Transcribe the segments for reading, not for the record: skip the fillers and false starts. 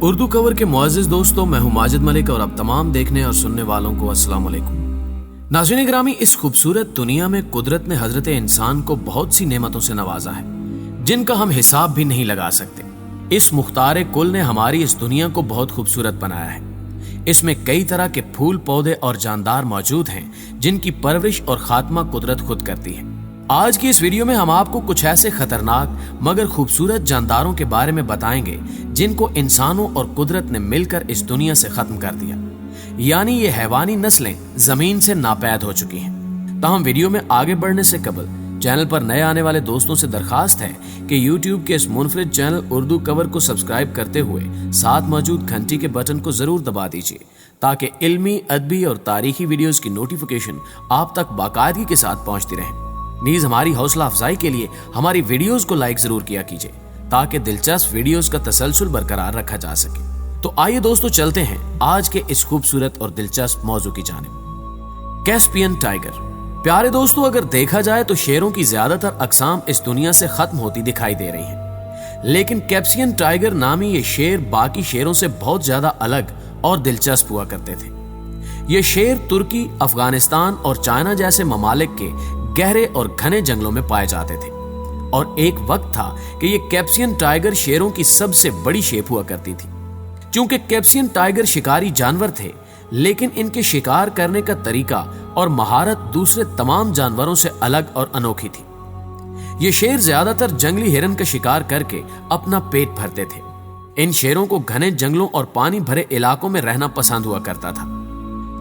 Urdu cover के मुअज़्ज़िज़ दोस्तों, मैं हूं माजिद मलिक और अब तमाम देखने और सुनने वालों को अस्सलाम वालेकुम। नाज़रीन ग्रामी, इस खूबसूरत दुनिया में कुदरत ने हजरत इंसान को बहुत सी नेमतों से नवाजा है जिनका हम हिसाब भी नहीं लगा सकते। इस मुख्तार कुल ने हमारी इस दुनिया को बहुत खूबसूरत बनाया है। इसमें कई तरह के फूल, पौधे और जानदार मौजूद हैं जिनकी परवरिश और खात्मा कुदरत खुद करती है। आज की इस वीडियो में हम आपको कुछ ऐसे खतरनाक मगर खूबसूरत जानदारों के बारे में बताएंगे जिनको इंसानों और कुदरत ने मिलकर इस दुनिया से खत्म कर दिया, यानी ये हैवानी नस्लें जमीन से नापैद हो चुकी हैं। ताहम वीडियो में आगे बढ़ने से कबल चैनल पर नए आने वाले दोस्तों से दरखास्त है कि YouTube के इस मुनफरिद चैनल उर्दू कवर को सब्सक्राइब करते हुए साथ मौजूद घंटी के बटन को जरूर दबा दीजिए ताकि इल्मी, अदबी और तारीखी वीडियोस की नोटिफिकेशन आप तक बाकायदगी के साथ पहुंचती रहे। नीज हमारी हौसला अफजाई के लिए हमारी वीडियोस को लाइक जरूर किया कीजिए ताकि दिलचस्प वीडियोस का तसलसल बरकरार रखा जा सके। तो आइए दोस्तों, चलते हैं आज के इस खूबसूरत और दिलचस्प मौजू की जानिब। Caspian tiger. प्यारे दोस्तों, अगर देखा जाए तो शेरों की ज्यादातर अकसाम इस दुनिया से खत्म होती दिखाई दे रही हैं, लेकिन कैस्पियन टाइगर नामी ये शेर बाकी शेरों से बहुत ज्यादा अलग और दिलचस्प हुआ करते थे। ये शेर तुर्की, अफगानिस्तान और चाइना जैसे ममालिक के गहरे और घने जंगलों में पाए जाते थे और एक वक्त था कि ये कैस्पियन टाइगर शेरों की सबसे बड़ी शेप हुआ करती थी। चूंकि कैस्पियन टाइगर शिकारी जानवर थे, लेकिन इनके शिकार करने का तरीका और महारत दूसरे तमाम जानवरों से अलग और अनोखी थी। ये शेर ज्यादातर जंगली हिरन का शिकार करके अपना पेट भरते थे। इन शेरों को घने जंगलों और पानी भरे इलाकों में रहना पसंद हुआ करता था,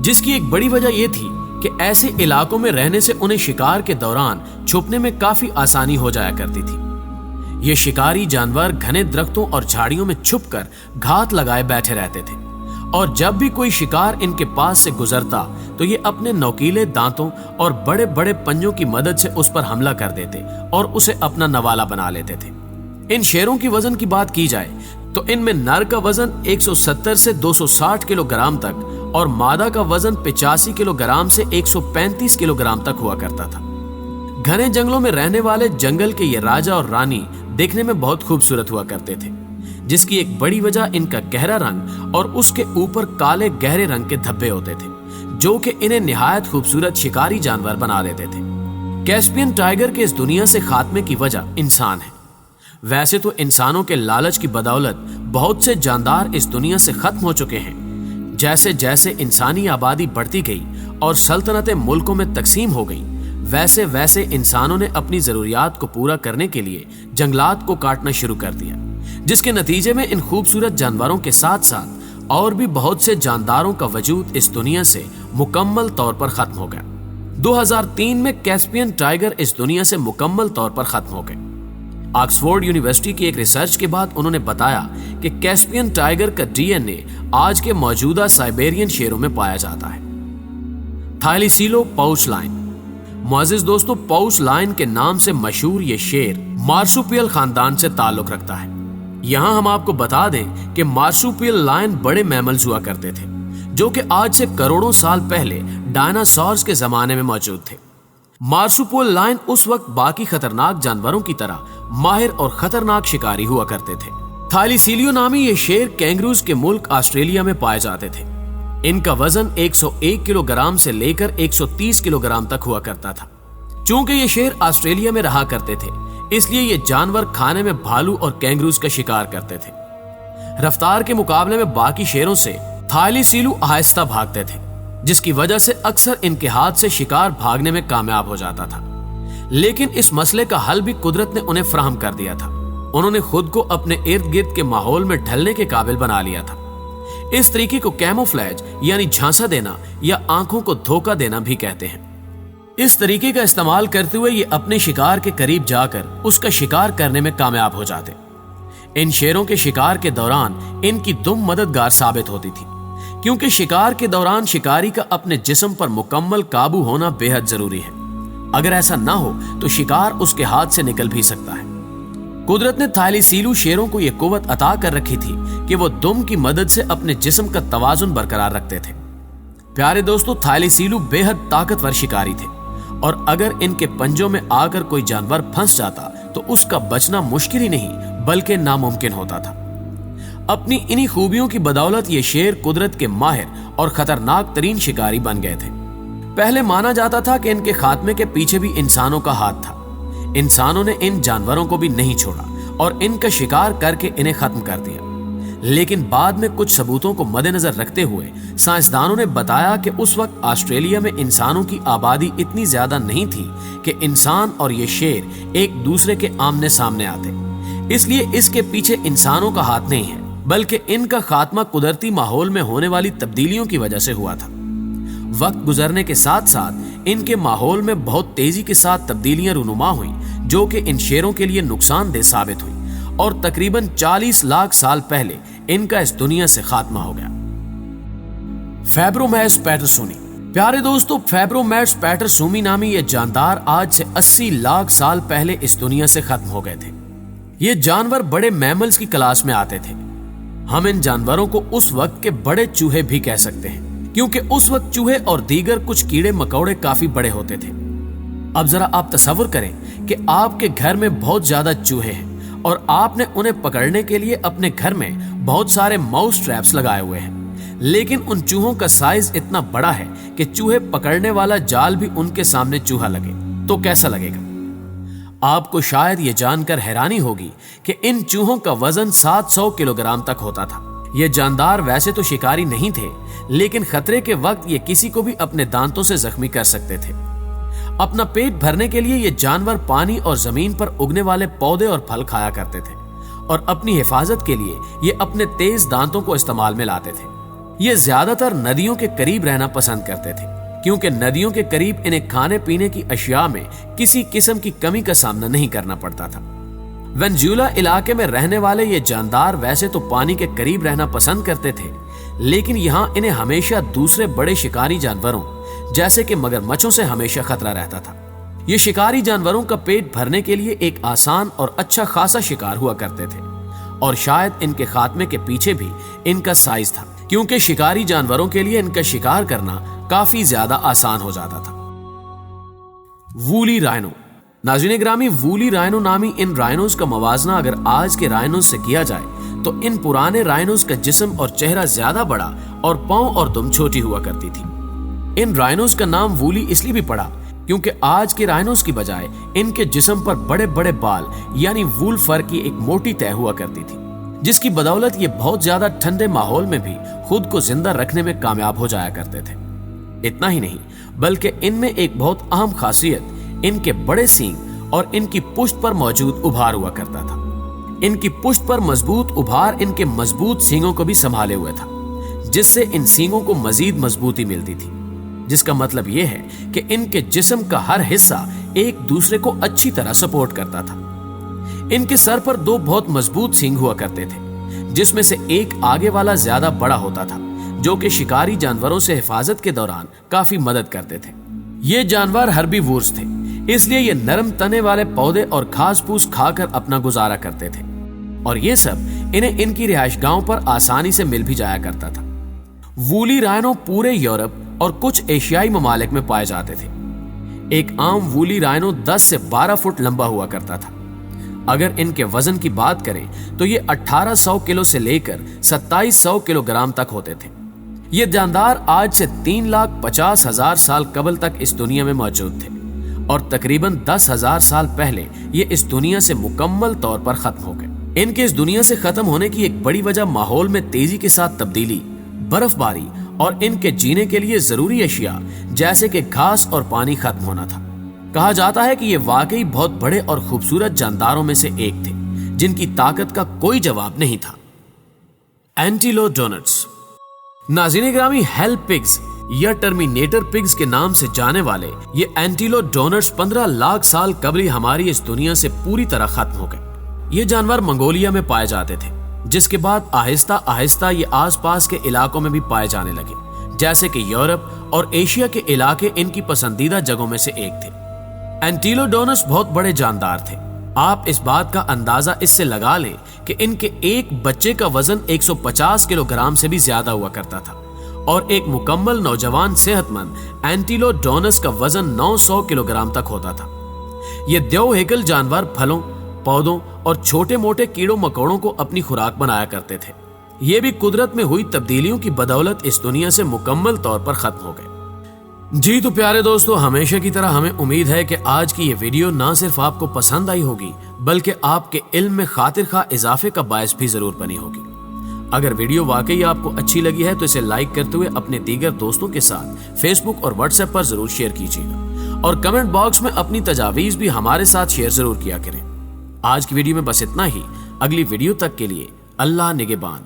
जिसकी एक बड़ी वजह यह थी कि ऐसे इलाकों में रहने से उन्हें शिकार के दौरान छुपने में काफी आसानी हो जाया करती थी। ये शिकारी जानवर घने दरख्तों और झाड़ियों में छुपकर घात लगाए बैठे रहते थे और जब भी कोई शिकार इनके पास से गुजरता तो ये अपने नोकीले दांतों और बड़े बड़े पंजों की मदद से उस पर हमला कर देते और उसे अपना नवाला बना लेते थे। इन शेरों की वजन की बात की जाए तो इनमें नर का वजन 170 से 260 किलोग्राम तक और मादा का वजन 85 किलोग्राम से 135 किलोग्राम तक हुआ करता था। घने जंगलों में रहने वाले जंगल के ये राजा और रानी देखने में बहुत खूबसूरत हुआ करते थे, जिसकी एक बड़ी वजह इनका गहरा रंग और उसके ऊपर काले गहरे रंग के धब्बे होते थे, जो कि इन्हें निहायत खूबसूरत शिकारी जानवर बना देते थे। कैस्पियन टाइगर के इस दुनिया से खात्मे की वजह इंसान है। वैसे तो इंसानों के लालच की बदौलत बहुत से जानदार इस दुनिया से खत्म हो चुके हैं। जैसे जैसे इंसानी आबादी बढ़ती गई और सल्तनतें मुल्कों में तकसीम हो गई, वैसे वैसे इंसानों ने अपनी जरूरियात को पूरा करने के लिए जंगलात को काटना शुरू कर दिया, जिसके नतीजे में इन खूबसूरत जानवरों के साथ साथ और भी बहुत से जानदारों का वजूद इस दुनिया से मुकम्मल तौर पर खत्म हो गया। 2003 में कैस्पियन टाइगर इस दुनिया से मुकम्मल तौर पर खत्म हो गए। ऑक्सफोर्ड यूनिवर्सिटी की एक रिसर्च के बाद उन्होंने बताया कि कैस्पियन टाइगर का डीएनए आज के मौजूदा साइबेरियन शेरों में पाया जाता है। थाइलीसीलो पाउच लाइन। मुअज़्ज़िज़ दोस्तों, पाउच लाइन के नाम से मशहूर ये शेर मार्सुपियल खानदान से ताल्लुक रखता है। यहाँ हम आपको बता दें कि मार्सुपियल लायन बड़े मैमल्स हुआ करते थे जो कि आज से करोड़ों साल पहले डायनासोर्स के जमाने में मौजूद थे। मार्सुपियल लायन उस वक्त बाकी खतरनाक जानवरों की तरह माहिर और खतरनाक शिकारी हुआ करते थे। थाइलीसीलियो नामी ये शेर कैंगरूज के मुल्क ऑस्ट्रेलिया में पाए जाते थे। इनका वजन 101 किलोग्राम से लेकर 130 किलोग्राम तक हुआ करता था। चूंकि ये शेर ऑस्ट्रेलिया में रहा करते थे, इसलिए ये जानवर खाने में भालू और कैंगरूज का शिकार करते थे। रफ्तार के मुकाबले में बाकी शेरों से थाइलीसीलू आहिस्ता भागते थे, जिसकी वजह से अक्सर इनके हाथ से शिकार भागने में कामयाब हो जाता था। लेकिन इस मसले का हल भी कुदरत ने उन्हें फराहम कर दिया था। उन्होंने खुद को अपने इर्द गिर्द के माहौल में ढलने के काबिल बना लिया था। इस तरीके को कैमोफ्लेज यानी झांसा देना या आंखों को धोखा देना भी कहते हैं। इस तरीके का इस्तेमाल करते हुए ये अपने शिकार के करीब जाकर उसका शिकार करने में कामयाब हो जाते। इन शेरों के शिकार के दौरान इनकी दुम मददगार साबित होती थी, क्योंकि शिकार के दौरान शिकारी का अपने जिस्म पर मुकम्मल काबू होना बेहद जरूरी है। अगर ऐसा ना हो तो शिकार उसके हाथ से निकल भी सकता है। कुदरत ने थाइलीसीलू शेरों को यह कुव्वत अता कर रखी थी कि वो दुम की मदद से अपने जिस्म का तवाजुन बरकरार रखते थे। प्यारे दोस्तों, थाइलीसीलू बेहद ताकतवर शिकारी थे और अगर इनके पंजों में आकर कोई जानवर फंस जाता तो उसका बचना मुश्किल ही नहीं बल्कि नामुमकिन होता था। अपनी इन्हीं खूबियों की बदौलत ये शेर कुदरत के माहिर और खतरनाक तरीन शिकारी बन गए थे। पहले माना जाता था कि इनके खात्मे के पीछे भी इंसानों का हाथ था। इंसानों ने इन जानवरों को भी नहीं छोड़ा और इनका शिकार करके इन्हें खत्म कर दिया। लेकिन बाद में कुछ सबूतों को मद्देनजर रखते हुए साइंसदानों ने बताया कि उस वक्त ऑस्ट्रेलिया में इंसानों की आबादी इतनी ज्यादा नहीं थी कि इंसान और ये शेर एक दूसरे के आमने सामने आते। इसलिए इसके पीछे इंसानों का हाथ नहीं है, बल्कि इनका खात्मा कुदरती माहौल में होने वाली तब्दीलियों की वजह से हुआ था। वक्त गुजरने के साथ साथ इनके माहौल में बहुत तेजी के साथ तब्दीलियां रूनुमा हुई, जो कि इन शेरों के लिए नुकसानदेह साबित हुई और तकरीबन 40 लाख साल पहले इनका इस दुनिया से खात्मा हो गया। फेब्रोमैट्स पैटरसूनी। प्यारे दोस्तों, फेब्रोमैट्स पैटरसूनी नामी ये जानदार आज से 80 लाख साल पहले इस दुनिया से खत्म हो गए थे। ये जानवर बड़े मैमल्स की क्लास में आते थे। हम इन जानवरों को उस वक्त के बड़े चूहे भी कह सकते हैं, क्योंकि उस वक्त चूहे और दीगर कुछ कीड़े मकोड़े काफी बड़े होते थे। अब जरा आप तसव्वुर करें कि आपके घर में बहुत ज्यादा चूहे हैं और आपने उन्हें पकड़ने के लिए अपने घर में बहुत सारे माउस ट्रैप्स लगाए हुए हैं, लेकिन उन चूहों का साइज इतना बड़ा है कि चूहे पकड़ने वाला जाल भी उनके सामने चूहा लगे तो कैसा लगेगा। आपको शायद ये जानकर हैरानी होगी कि इन चूहों का वजन 700 किलोग्राम तक होता था। ये जानदार वैसे तो शिकारी नहीं थे, लेकिन खतरे के वक्त ये किसी को भी अपने दांतों से जख्मी कर सकते थे। अपना पेट भरने के लिए ये जानवर पानी और जमीन पर उगने वाले पौधे और फल खाया करते थे और अपनी हिफाजत के लिए ये अपने तेज दांतों को इस्तेमाल में लाते थे। ये ज्यादातर नदियों के करीब रहना पसंद करते थे, क्योंकि नदियों के करीब इन्हें खाने पीने की अशिया में किसी किस्म की कमी का सामना नहीं करना पड़ता था। वेनेजुएला इलाके में रहने वाले ये जानदार वैसे तो पानी के करीब रहना पसंद करते थे, लेकिन यहाँ इन्हें हमेशा दूसरे बड़े शिकारी जानवरों जैसे कि मगरमच्छों से हमेशा खतरा रहता था। ये शिकारी जानवरों का पेट भरने के लिए एक आसान और अच्छा खासा शिकार हुआ करते थे और शायद इनके खात्मे के पीछे भी इनका साइज था, क्योंकि शिकारी जानवरों के लिए इनका शिकार करना काफी ज्यादा आसान हो जाता था। Woolly rhino. नाज़रीन ग्रामी, वूली राइनो नामी इन राइनोज का मवाजना अगर आज के राइनोज से किया जाए तो इन पुराने राइनोज का जिस्म और चेहरा ज्यादा बड़ा और पांव और दुम छोटी हुआ करती थी। इन राइनोज का नाम वूली इसलिए भी पड़ा क्योंकि आज के राइनोज की बजाय इनके जिस्म पर बड़े बड़े बाल यानी वूल फर की एक मोटी तह हुआ करती थी, जिसकी बदौलत ये बहुत ज्यादा ठंडे माहौल में भी खुद को जिंदा रखने में कामयाब हो जाया करते थे। इतना ही नहीं, बल्कि इनमें एक बहुत अहम खासियत इनके बड़े सींग और इनकी पुष्ट पर मौजूद उभार हुआ करता था। इनकी पुष्ट पर मजबूत उभार इनके मजबूत सींगों को भी संभाले हुए था, जिससे इन सींगों को मजीद मजबूती मिलती थी, जिसका मतलब यह है कि इनके जिस्म का हर हिस्सा एक दूसरे को अच्छी तरह सपोर्ट करता था। इनके सर पर दो बहुत मजबूत सींग हुआ करते थे, जिसमें से एक आगे वाला ज्यादा बड़ा होता था, जो कि शिकारी जानवरों से हिफाजत के दौरान काफी मदद करते थे। ये जानवर हर्बीवोर्स थे, इसलिए ये नरम तने वाले पौधे और घास फूस खाकर अपना गुजारा करते थे और ये सब इन्हें इनकी रिहाइशगाहों पर आसानी से मिल भी जाया करता था। वूली राइनो पूरे यूरोप और कुछ एशियाई ममालिक में पाए जाते थे। एक आम वूली राइनो 10 से 12 फुट लंबा हुआ करता था। अगर इनके वजन की बात करें तो ये 1800 किलो से लेकर 2700 किलोग्राम तक होते थे। ये जानदार आज से 3,50,000 साल कबल तक इस दुनिया में मौजूद थे और तकरीबन 10,000 साल पहले ये इस दुनिया से मुकम्मल तौर पर खत्म हो गए। इनके इस दुनिया से खत्म होने की एक बड़ी वजह माहौल में तेजी के साथ तब्दीली, बर्फबारी और इनके जीने के लिए जरूरी अशिया जैसे कि घास और पानी खत्म होना था। कहा जाता है कि ये वाकई बहुत बड़े और खूबसूरत जानदारों में से एक थे, जिनकी ताकत का कोई जवाब नहीं था। एंटिलोडोनट्स। नाज़रीन ग्रामी, हेल पिग्स या टर्मिनेटर पिग्स के नाम से जाने वाले ये एंटिलोडोनट्स 15 लाख साल कबल हमारी इस दुनिया से पूरी तरह खत्म हो गए। ये जानवर मंगोलिया में पाए जाते थे, जिसके बाद आहिस्ता आहिस्ता ये आसपास के इलाकों में भी पाए जाने लगे, जैसे कि यूरोप और एशिया के इलाके इनकी पसंदीदा जगहों में से एक थे। एंटिलोडोनट्स बहुत बड़े जानदार थे। आप इस बात का अंदाजा इससे लगा लें कि इनके एक बच्चे का वजन 150 किलोग्राम से भी ज्यादा हुआ करता था और एक मुकम्मल नौजवान सेहतमंद एंटिलोडोनस का वजन 900 किलोग्राम तक होता था। ये द्योहेकल जानवर फलों, पौधों और छोटे मोटे कीड़ों मकोड़ों को अपनी खुराक बनाया करते थे یہ بھی قدرت میں ہوئی تبدیلیوں کی بدولت اس دنیا سے مکمل طور پر ختم ہو گئے۔ جی تو پیارے دوستو، ہمیشہ کی طرح ہمیں امید ہے کہ آج کی یہ ویڈیو نہ صرف آپ کو پسند آئی ہوگی بلکہ آپ کے علم میں خاطر خواہ اضافے کا باعث بھی ضرور بنی ہوگی۔ اگر ویڈیو واقعی آپ کو اچھی لگی ہے تو اسے لائک کرتے ہوئے اپنے دیگر دوستوں کے ساتھ فیس بک اور واٹس ایپ پر ضرور شیئر کیجیے گا، اور کمنٹ باکس میں اپنی تجاویز بھی ہمارے ساتھ شیئر ضرور کیا کریں۔ آج کی ویڈیو میں بس اتنا ہی۔ اگلی ویڈیو تک کے لیے اللہ نگہبان۔